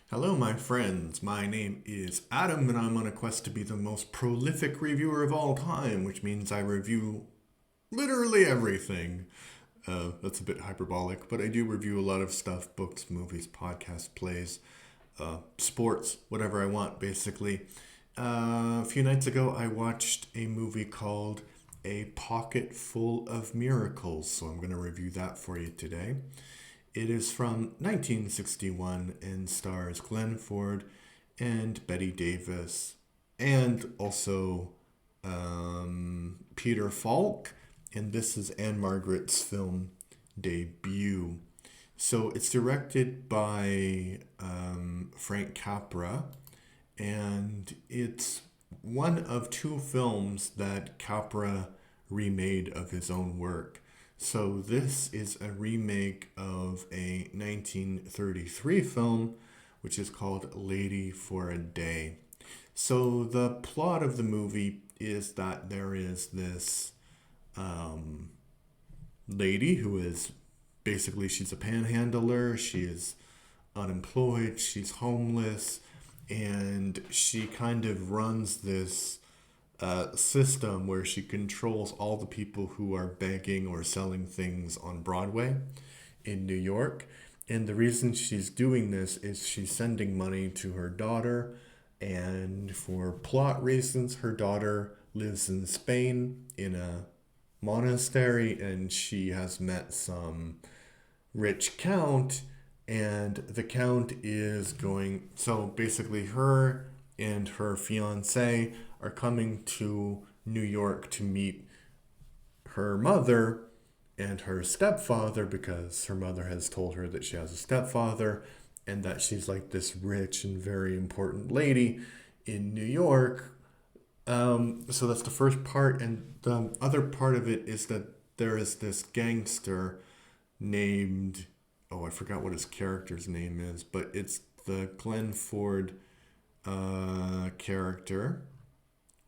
Hello, my friends. My name is Adam, and I'm on a quest to be the most prolific reviewer of all time, which means I review literally everything. That's a bit hyperbolic, but I do review a lot of stuff: books, movies, podcasts, plays, sports, whatever I want, basically. A few nights ago, I watched a movie called A Pocket Full of Miracles, so I'm going to review that for you today. It is from 1961 and stars Glenn Ford and Betty Davis, and also Peter Falk. And this is Anne Margaret's film debut. So it's directed by Frank Capra, and it's one of two films that Capra remade of his own work. So this is a remake of a 1933 film, which is called Lady for a Day. So the plot of the movie is that there is this um, lady who is basically she's a panhandler. She is unemployed. She's homeless, and she kind of runs this system where she controls all the people who are begging or selling things on Broadway in New York. And the reason she's doing this is she's sending money to her daughter, and for plot reasons, her daughter lives in Spain in a monastery, and she has met some rich count, and the count is going. So basically, her and her fiance are coming to New York to meet her mother and her stepfather because her mother has told her that she has a stepfather and that she's like this rich and very important lady in New York. So that's the first part, and the other part of it is that there is this gangster named, oh, I forgot what his character's name is, but it's the Glenn Ford character.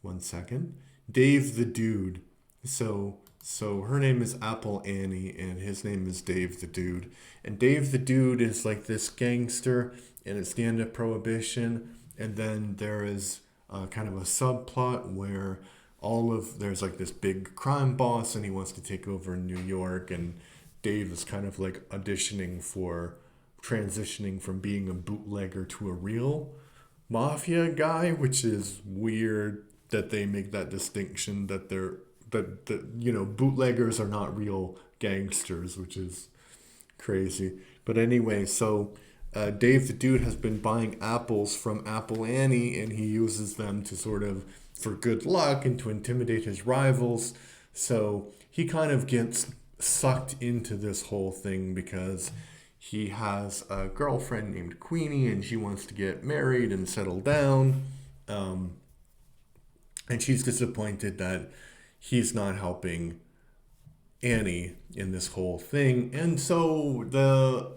One second. Dave the Dude. So her name is Apple Annie and his name is Dave the Dude. And Dave the Dude is like this gangster, and it's the end of Prohibition. And then there is kind of a subplot where there's like this big crime boss, and he wants to take over New York, and Dave is kind of like auditioning for transitioning from being a bootlegger to a real mafia guy, which is weird that they make that distinction that bootleggers are not real gangsters, which is crazy. But anyway, so Dave the Dude has been buying apples from Apple Annie, and he uses them to sort of for good luck and to intimidate his rivals. So he kind of gets sucked into this whole thing because he has a girlfriend named Queenie, and she wants to get married and settle down. Um, and she's disappointed that he's not helping Annie in this whole thing. And so the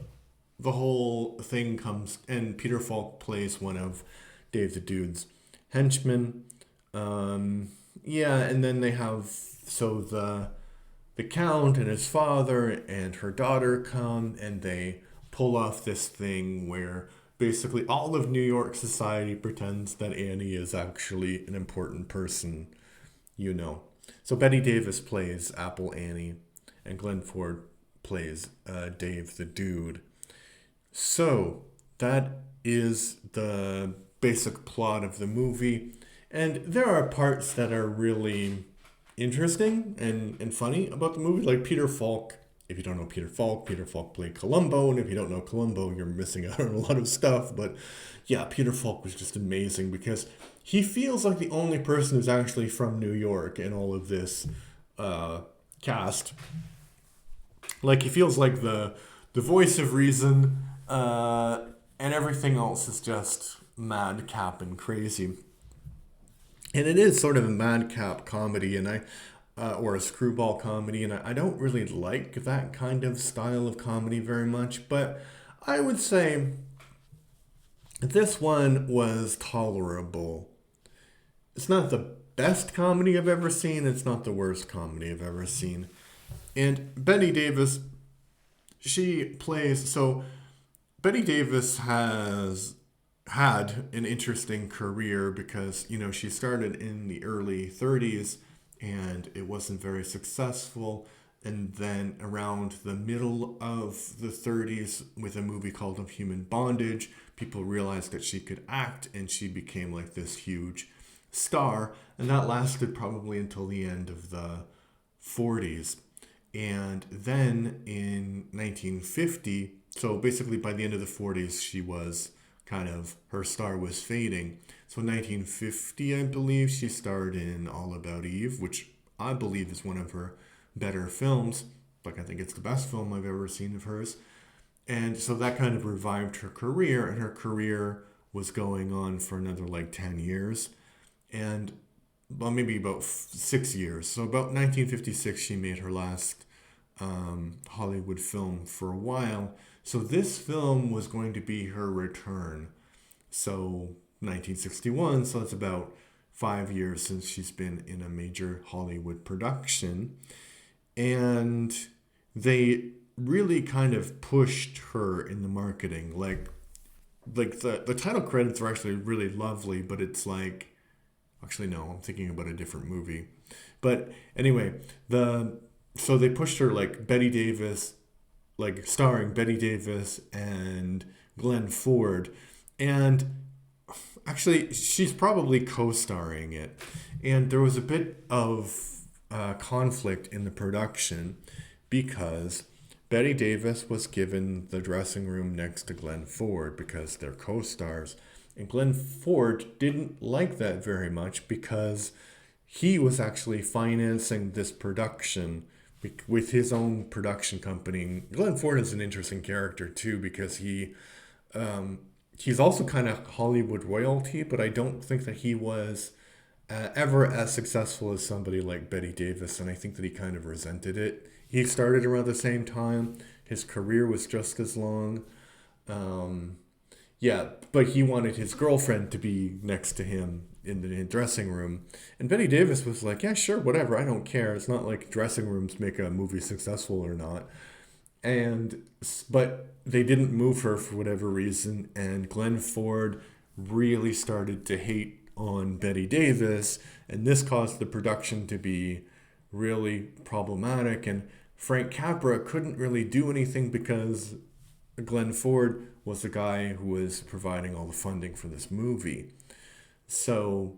whole thing comes, and Peter Falk plays one of Dave the Dude's henchmen. Yeah, and then they have the count and his father and her daughter come, and they pull off this thing where basically all of New York society pretends that Annie is actually an important person, you know. So Betty Davis plays Apple Annie, and Glenn Ford plays Dave the Dude. So that is the basic plot of the movie. And there are parts that are really interesting and funny about the movie. Like Peter Falk. If you don't know Peter Falk played Columbo. And if you don't know Columbo, you're missing out on a lot of stuff. But yeah, Peter Falk was just amazing because he feels like the only person who's actually from New York in all of this cast. Like he feels like the voice of reason, and everything else is just madcap and crazy. And it is sort of a madcap comedy, and or a screwball comedy, and I don't really like that kind of style of comedy very much. But I would say this one was tolerable. It's not the best comedy I've ever seen. It's not the worst comedy I've ever seen. And Betty Davis, she plays so Betty Davis has had an interesting career because, she started in the early 30s and it wasn't very successful. And then around the middle of the 30s, with a movie called Of Human Bondage, people realized that she could act and she became like this huge star. And that lasted probably until the end of the 40s. And then in 1950, so basically by the end of the 40s, she was her star was fading. So in 1950, I believe, she starred in All About Eve, which I believe is one of her better films. Like, I think it's the best film I've ever seen of hers. And so that kind of revived her career, and her career was going on for another like 10 years. And well, maybe about 6 years. So about 1956, she made her last Hollywood film for a while. So this film was going to be her return. So 1961, so it's about 5 years since she's been in a major Hollywood production. And they really kind of pushed her in the marketing. Like the title credits are actually really lovely, but it's like, actually no, I'm thinking about a different movie. But anyway, so they pushed her like Betty Davis, like starring Betty Davis and Glenn Ford. And actually, she's probably co-starring it. And there was a bit of conflict in the production because Betty Davis was given the dressing room next to Glenn Ford because they're co-stars. And Glenn Ford didn't like that very much because he was actually financing this production with his own production company. Glenn Ford is an interesting character too because he's also kind of Hollywood royalty, but I don't think that he was ever as successful as somebody like Betty Davis, and I think that he kind of resented it. He started around the same time. His career was just as long. Yeah, but he wanted his girlfriend to be next to him in the dressing room. And Betty Davis was like, yeah, sure, whatever, I don't care. It's not like dressing rooms make a movie successful or not. But they didn't move her for whatever reason, and Glenn Ford really started to hate on Betty Davis, and this caused the production to be really problematic. And Frank Capra couldn't really do anything because Glenn Ford was the guy who was providing all the funding for this movie. So,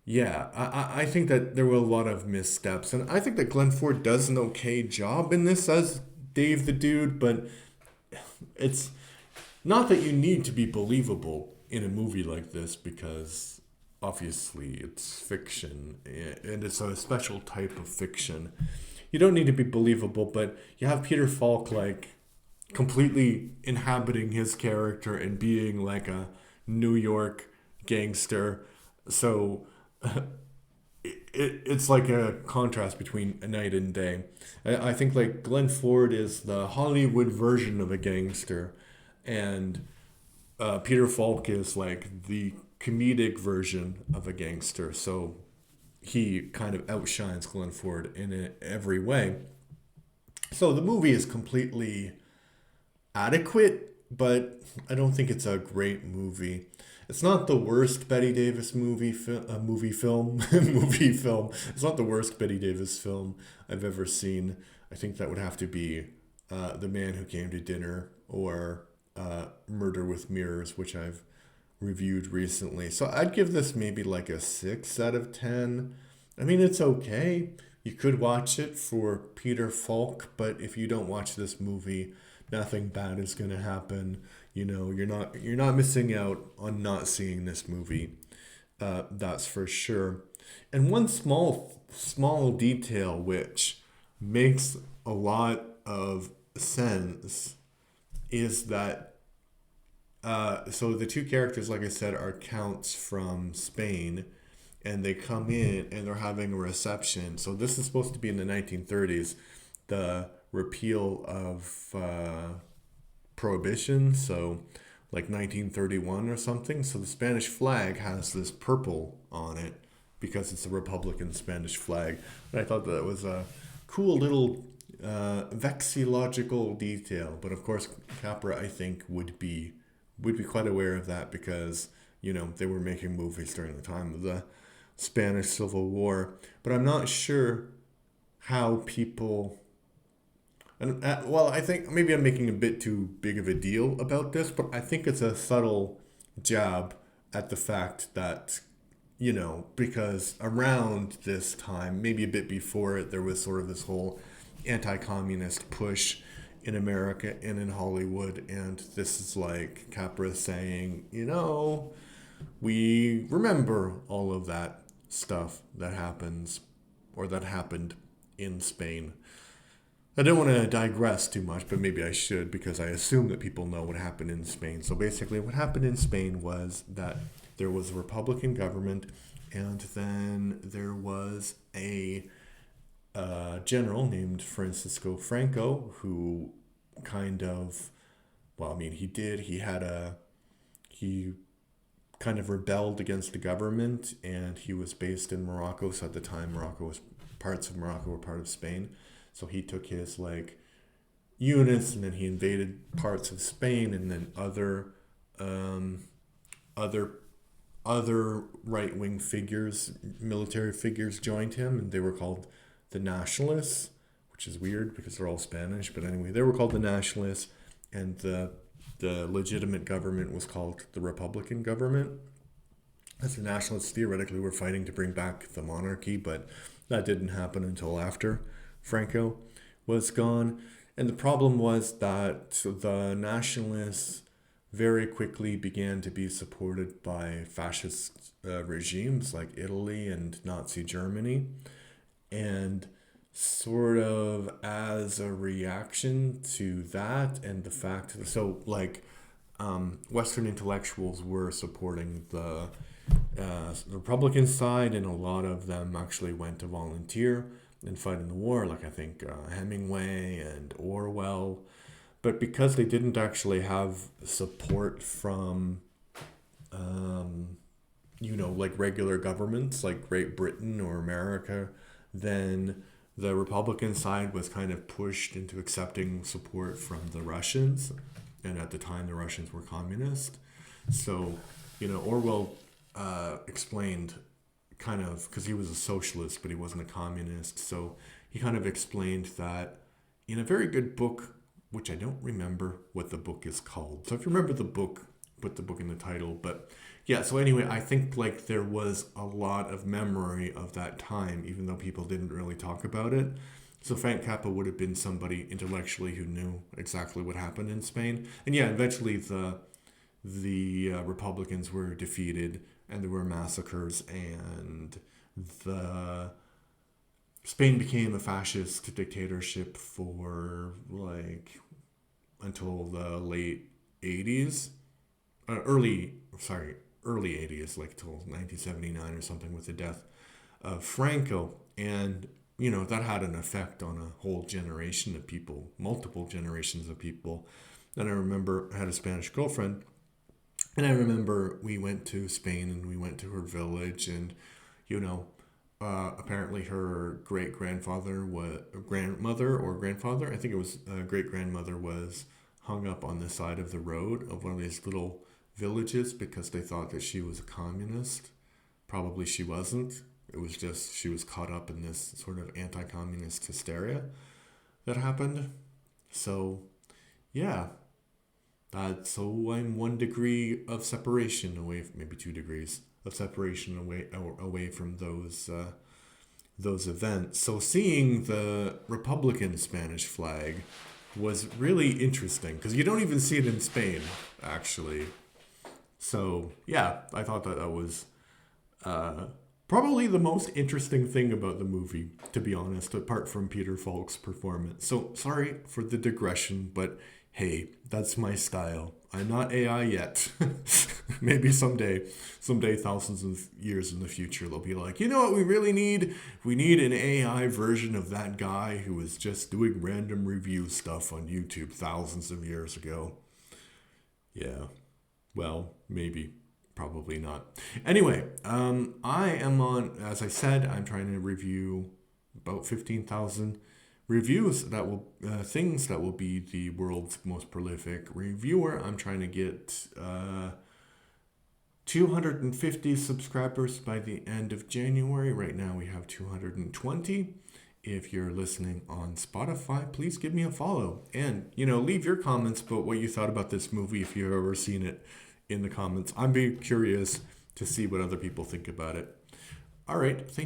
yeah, I think that there were a lot of missteps. And I think that Glenn Ford does an okay job in this as Dave the Dude, but it's not that you need to be believable in a movie like this because obviously it's fiction and it's a special type of fiction. You don't need to be believable, but you have Peter Falk like completely inhabiting his character and being like a New York gangster. So it's like a contrast between a night and day. I think like Glenn Ford is the Hollywood version of a gangster, and Peter Falk is like the comedic version of a gangster. So he kind of outshines Glenn Ford in every way. So the movie is completely adequate, but I don't think it's a great movie. It's not the worst Betty Davis movie film. Movie film. It's not the worst Betty Davis film I've ever seen. I think that would have to be The Man Who Came to Dinner or Murder with Mirrors, which I've reviewed recently. So I'd give this maybe like a 6 out of 10. I mean, it's okay. You could watch it for Peter Falk, but if you don't watch this movie, nothing bad is going to happen. You're not missing out on not seeing this movie. That's for sure. And one small detail which makes a lot of sense is that so the two characters, like I said, are counts from Spain, and they come in and they're having a reception. So this is supposed to be in the 1930s, the repeal of prohibition, so like 1931 or something. So the Spanish flag has this purple on it because it's a Republican Spanish flag. And I thought that was a cool little vexillological detail. But of course, Capra, I think, would be would be quite aware of that because, they were making movies during the time of the Spanish Civil War. But I'm not sure how people. And, well, I think maybe I'm making a bit too big of a deal about this, but I think it's a subtle jab at the fact that, because around this time, maybe a bit before it, there was sort of this whole anti communist push in America and in Hollywood. And this is like Capra saying, we remember all of that stuff that happens or that happened in Spain. I don't want to digress too much, but maybe I should because I assume that people know what happened in Spain. So basically, what happened in Spain was that there was a Republican government, and then there was a general named Francisco Franco who kind of, well, I mean, he kind of rebelled against the government, and he was based in Morocco. So at the time, parts of Morocco were part of Spain. So he took his like units, and then he invaded parts of Spain, and then other right wing figures, military figures, joined him, and they were called the Nationalists, which is weird because they're all Spanish. But anyway, they were called the Nationalists, and the legitimate government was called the Republican government. As the Nationalists theoretically were fighting to bring back the monarchy, but that didn't happen until after Franco was gone. And the problem was that the Nationalists very quickly began to be supported by fascist regimes like Italy and Nazi Germany. And sort of as a reaction to that and the fact that, so like Western intellectuals were supporting the Republican side, and a lot of them actually went to volunteer and fight in the war, like I think Hemingway and Orwell. But because they didn't actually have support from, like regular governments like Great Britain or America, then the Republican side was kind of pushed into accepting support from the Russians. And at the time, the Russians were communist. So, Orwell explained kind of, because he was a socialist, but he wasn't a communist. So he kind of explained that in a very good book, which I don't remember what the book is called. So if you remember the book, put the book in the title. But yeah, so anyway, I think like there was a lot of memory of that time, even though people didn't really talk about it. So Frank Capra would have been somebody intellectually who knew exactly what happened in Spain. And yeah, eventually the Republicans were defeated, and there were massacres, and the Spain became a fascist dictatorship for like until the late 80s, early 80s, like till 1979 or something, with the death of Franco. And that had an effect on a whole generation of people, multiple generations of people. And I remember I had a Spanish girlfriend, and I remember we went to Spain and we went to her village, and apparently her grandmother or grandfather, I think it was great grandmother, was hung up on the side of the road of one of these little villages because they thought that she was a communist. Probably she wasn't. It was just she was caught up in this sort of anti-communist hysteria that happened. So, yeah. So I'm 1 degree of separation away, maybe 2 degrees of separation away from those events. So seeing the Republican Spanish flag was really interesting because you don't even see it in Spain, actually. So yeah, I thought that was probably the most interesting thing about the movie, to be honest, apart from Peter Falk's performance. So sorry for the digression, but hey, that's my style. I'm not AI yet. Maybe someday, thousands of years in the future, they'll be like, you know what we really need? We need an AI version of that guy who was just doing random review stuff on YouTube thousands of years ago. Yeah, well, maybe. Probably not. Anyway, I am on, as I said, I'm trying to review about 15,000 reviews that will things that will be the world's most prolific reviewer. I'm trying to get 250 subscribers by the end of January. Right now we have 220. If you're listening on Spotify, please give me a follow. And, leave your comments about what you thought about this movie if you've ever seen it in the comments. I'm very curious to see what other people think about it. All right. Thank